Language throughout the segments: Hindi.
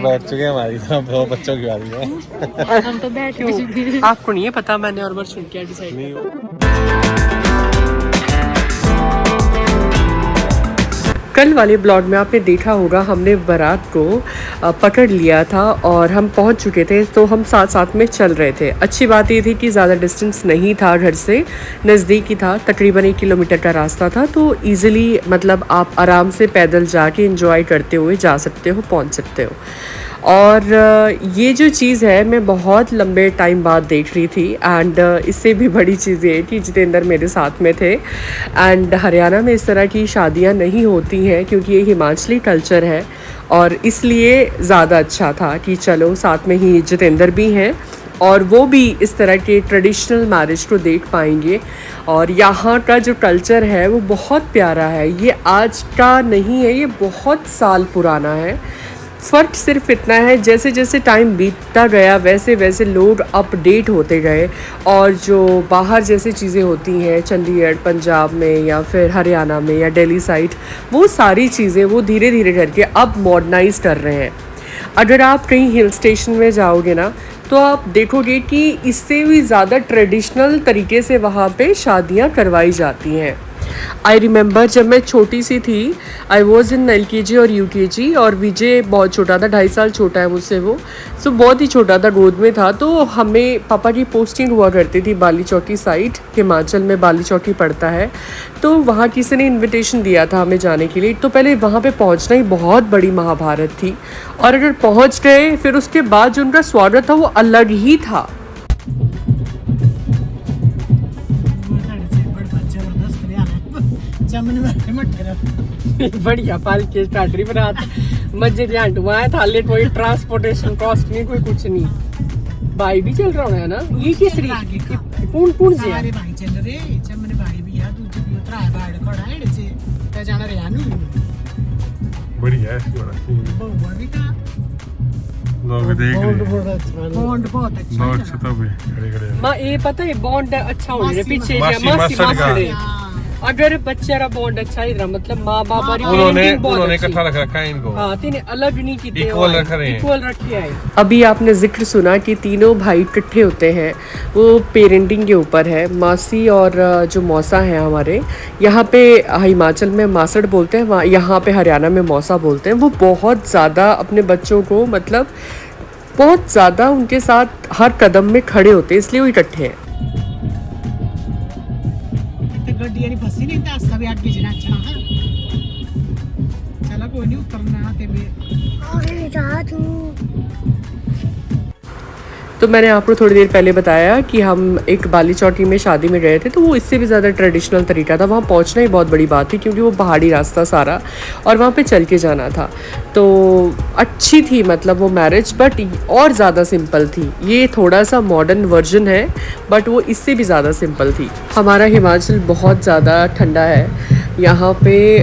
बैठ चुके हैं हमारी तरफ, दो बच्चों की बारी है। हम तो बैठ चुके हैं। आपको नहीं है पता, मैंने और बार सुन के डिसाइड नहीं कल वाले ब्लॉग में आपने देखा होगा हमने बारात को पकड़ लिया था और हम पहुंच चुके थे, तो हम साथ साथ में चल रहे थे। अच्छी बात ये थी कि ज़्यादा डिस्टेंस नहीं था, घर से नज़दीक ही था, तकरीबन 1 किलोमीटर का रास्ता था। तो ईज़िली मतलब आप आराम से पैदल जाके एंजॉय करते हुए जा सकते हो, पहुंच सकते हो। और ये जो चीज़ है मैं बहुत लंबे टाइम बाद देख रही थी। एंड इससे भी बड़ी चीज़ ये कि जितेंद्र मेरे साथ में थे। एंड हरियाणा में इस तरह की शादियां नहीं होती हैं क्योंकि ये हिमाचली कल्चर है, और इसलिए ज़्यादा अच्छा था कि चलो साथ में ही जितेंद्र भी हैं और वो भी इस तरह के ट्रेडिशनल मैरिज को देख पाएंगे। और यहाँ का जो कल्चर है वो बहुत प्यारा है, ये आज का नहीं है, ये बहुत साल पुराना है। फ़र्क सिर्फ इतना है जैसे जैसे टाइम बीतता गया वैसे वैसे लोग अपडेट होते गए, और जो बाहर जैसे चीज़ें होती हैं चंडीगढ़ पंजाब में या फिर हरियाणा में या दिल्ली साइड, वो सारी चीज़ें वो धीरे धीरे करके अब मॉडर्नाइज कर रहे हैं। अगर आप कहीं हिल स्टेशन में जाओगे ना तो आप देखोगे कि इससे भी ज़्यादा ट्रेडिशनल तरीके से वहाँ पे शादियाँ करवाई जाती हैं। आई रिमेंबर जब मैं छोटी सी थी, आई वॉज इन LKG और UKG, और विजय बहुत छोटा था, 2.5 साल छोटा है मुझसे वो, सो बहुत ही छोटा था, गोद में था। तो हमें पापा की पोस्टिंग हुआ करती थी बाली चौकी साइड, हिमाचल में बाली चौकी पड़ता है। तो वहाँ किसी ने इन्विटेशन दिया था हमें जाने के लिए। तो पहले वहाँ पे पहुँचना ही बहुत बड़ी महाभारत थी, और अगर पहुँच गए फिर उसके बाद जो उनका स्वागत था वो अलग ही था। बढ़िया पालकी स्टार्ट रही बरात, मजे ध्यान हुआ थाले, कोई ट्रांसपोर्टेशन कॉस्ट नहीं, कोई कुछ नहीं। भाई भी चल रहा है ना, ये किस कौन कौन से सारे भाई चल रहे, चमन भाई भी है, दूसरे भी उतरा है, बाहर खड़ा है से ते जाना रे आनु बढ़िया है बहुआ भी था, लोग देख रहे हैं, बॉन्ड बहुत अच्छा बहुत अच्छा था भाई, खड़े खड़े मां ये पता है बॉन्ड अच्छा हो रहा पीछे मासी मासी। अगर बच्चे का बॉन्ड अच्छा ही रहा, मतलब माँ बाप उन्होंने इकट्ठा रख रखा है इनको, हाँ तीन अलग नहीं की, इक्वल रख रहे हैं, इक्वल रखे है। अभी आपने जिक्र सुना कि तीनों भाई इकट्ठे होते हैं, वो पेरेंटिंग के ऊपर है। मासी और जो मौसा हैं हमारे यहाँ पे हिमाचल में मासड़ बोलते हैं, यहाँ पे हरियाणा में मौसा बोलते हैं। वो बहुत ज़्यादा अपने बच्चों को मतलब बहुत ज़्यादा उनके साथ हर कदम में खड़े होते हैं, इसलिए वो इकट्ठे हैं। गड्डी यानी फंसी नहीं था, सब आगे जना अच्छा है, चला कोई नहीं उतरना ते भी अरे जा तू। तो मैंने आपको थोड़ी देर पहले बताया कि हम एक बाली चौकी में शादी में गए थे, तो वो इससे भी ज़्यादा ट्रेडिशनल तरीका था। वहाँ पहुँचना ही बहुत बड़ी बात थी क्योंकि वो पहाड़ी रास्ता सारा, और वहाँ पे चल के जाना था। तो अच्छी थी मतलब वो मैरिज, बट और ज़्यादा सिंपल थी। ये थोड़ा सा मॉडर्न वर्जन है, बट वो इससे भी ज़्यादा सिंपल थी। हमारा हिमाचल बहुत ज़्यादा ठंडा है, यहाँ पे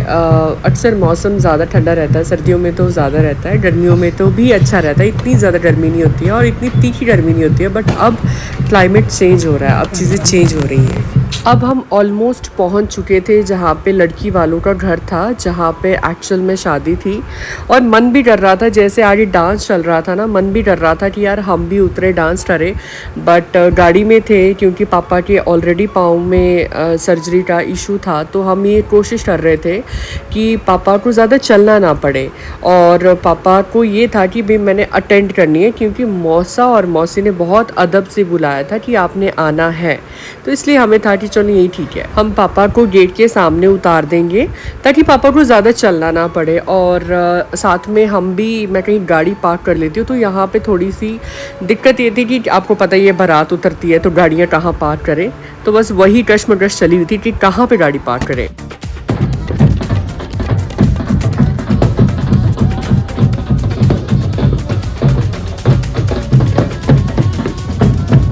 अक्सर मौसम ज़्यादा ठंडा रहता है, सर्दियों में तो ज़्यादा रहता है, गर्मियों में तो भी अच्छा रहता है, इतनी ज़्यादा गर्मी नहीं होती है और इतनी तीखी गर्मी नहीं होती है। बट अब क्लाइमेट चेंज हो रहा है, अब चीज़ें चेंज हो रही हैं। अब हम ऑलमोस्ट पहुंच चुके थे जहाँ पे लड़की वालों का घर था, जहाँ पे एक्चुअल में शादी थी। और मन भी कर रहा था, जैसे आगे डांस चल रहा था ना, मन भी कर रहा था कि यार हम भी उतरे डांस करें, बट गाड़ी में थे क्योंकि पापा के ऑलरेडी पाँव में सर्जरी का इशू था। तो हम ये कोशिश कर रहे थे कि पापा को ज़्यादा चलना ना पड़े, और पापा को ये था कि भाई मैंने अटेंड करनी है, क्योंकि मौसा और मौसी ने बहुत अदब से बुलाया था कि आपने आना है। तो इसलिए हमें था कि चलो यही ठीक है, हम पापा को गेट के सामने उतार देंगे ताकि पापा को ज़्यादा चलना ना पड़े। और साथ में हम भी, मैं कहीं गाड़ी पार्क कर लेती हूँ, तो यहाँ पे थोड़ी सी दिक्कत ये थी कि आपको पता ही है बारात उतरती है तो गाड़ियाँ कहाँ पार्क करें, तो बस वही कश्मकश चली हुई थी कि कहाँ पे गाड़ी पार्क करें।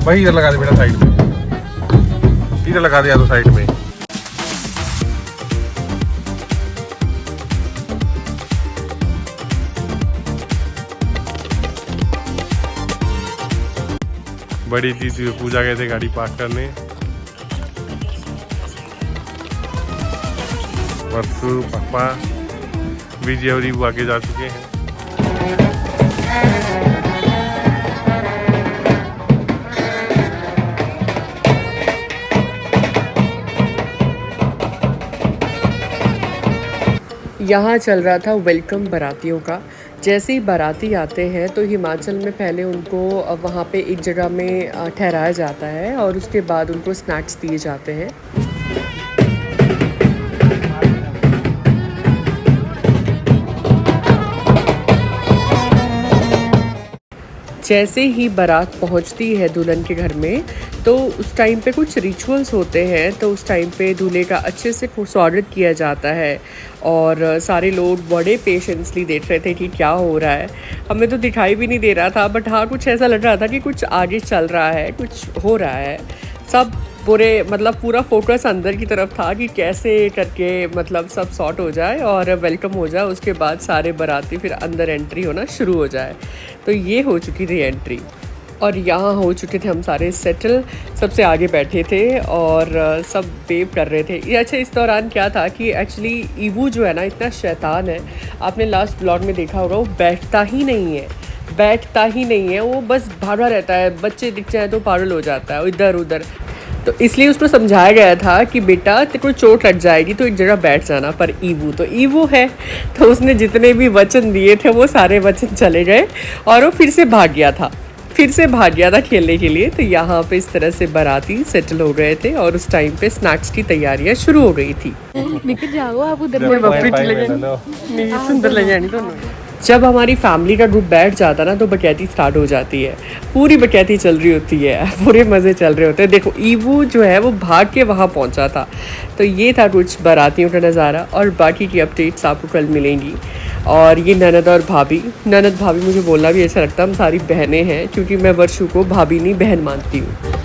भाई इधर लगा दे बेटा, साइड में इधर लगा दिया तो साइड में। बड़ी दीदी पूजा गए थे गाड़ी पार्क करने, परसों पापा विजय और आगे जा चुके हैं। यहाँ चल रहा था वेलकम बारातियों का। जैसे ही बाराती आते हैं तो हिमाचल में पहले उनको वहाँ पे एक जगह में ठहराया जाता है और उसके बाद उनको स्नैक्स दिए जाते हैं। जैसे ही बारात पहुंचती है दुल्हन के घर में तो उस टाइम पे कुछ रिचुअल्स होते हैं। तो उस टाइम पे दूल्हे का अच्छे से स्वागत किया जाता है और सारे लोग बड़े पेशेंसली देख रहे थे कि क्या हो रहा है। हमें तो दिखाई भी नहीं दे रहा था, बट हाँ कुछ ऐसा लग रहा था कि कुछ आगे चल रहा है, कुछ हो रहा है। सब पूरा फोकस अंदर की तरफ था कि कैसे करके मतलब सब सॉर्ट हो जाए और वेलकम हो जाए। उसके बाद सारे बाराती फिर अंदर एंट्री होना शुरू हो जाए। तो ये हो चुकी थी एंट्री और यहाँ हो चुके थे हम सारे सेटल। सबसे आगे बैठे थे और सब वेव कर रहे थे। ये अच्छा, इस दौरान क्या था कि एक्चुअली ईवू जो है ना इतना शैतान है, आपने लास्ट ब्लॉग में देखा होगा, वो बैठता ही नहीं है, वो बस भागा रहता है। बच्चे दिख जाए तो पागल हो जाता है इधर उधर। तो इसलिए उसको समझाया गया था कि बेटा तेरे को चोट लग जाएगी तो एक जगह बैठ जाना। पर ईवू है, तो उसने जितने भी वचन दिए थे वो सारे वचन चले गए और वो फिर से भाग गया था खेलने के लिए। तो यहाँ पे इस तरह से बाराती सेटल हो गए थे और उस टाइम पे स्नैक्स की तैयारियां शुरू हो गई थी। निकल जाओ आप उधर। सुंदर लग जानी दोनों। जब हमारी फैमिली का ग्रुप बैठ जाता ना तो बकैती स्टार्ट हो जाती है। पूरी बकैती चल रही होती है, पूरे मज़े चल रहे होते हैं। देखो ईवू जो है वो भाग के वहाँ पहुँचा था। तो ये था कुछ बारातियों का नज़ारा और बाकी की अपडेट्स आपको कल मिलेंगी। और ये ननद भाभी मुझे बोलना भी अच्छा लगता है, हम सारी बहनें हैं क्योंकि मैं वर्षू को भाभी नहीं बहन मानती हूँ।